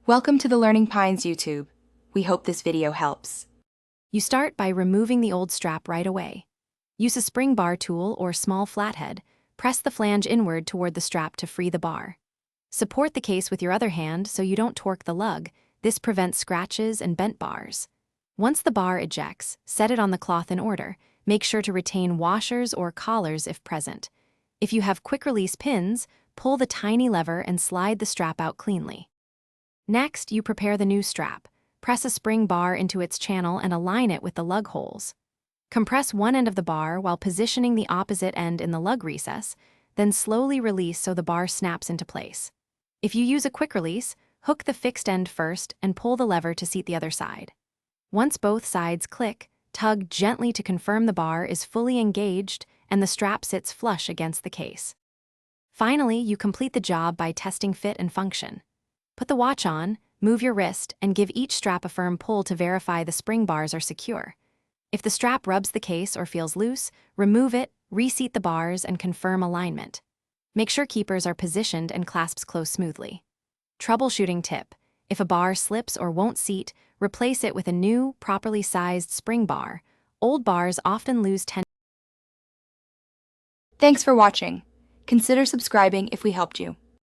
Welcome to the Learning Pines YouTube. We hope this video helps. You start by removing the old strap right away. Use a spring bar tool or small flathead. Press the flange inward toward the strap to free the bar. Support the case with your other hand so you don't torque the lug. This prevents scratches and bent bars. Once the bar ejects, set it on the cloth in order. Make sure to retain washers or collars if present. If you have quick-release pins, pull the tiny lever and slide the strap out cleanly. Next, you prepare the new strap. Press a spring bar into its channel and align it with the lug holes. Compress one end of the bar while positioning the opposite end in the lug recess, then slowly release so the bar snaps into place. If you use a quick release, hook the fixed end first and pull the lever to seat the other side. Once both sides click, tug gently to confirm the bar is fully engaged and the strap sits flush against the case. Finally, you complete the job by testing fit and function. Put the watch on, move your wrist, and give each strap a firm pull to verify the spring bars are secure. If the strap rubs the case or feels loose, remove it, reseat the bars, and confirm alignment. Make sure keepers are positioned and clasps close smoothly. Troubleshooting tip: if a bar slips or won't seat, replace it with a new, properly sized spring bar. Old bars often lose tension. Thanks for watching. Consider subscribing if we helped you.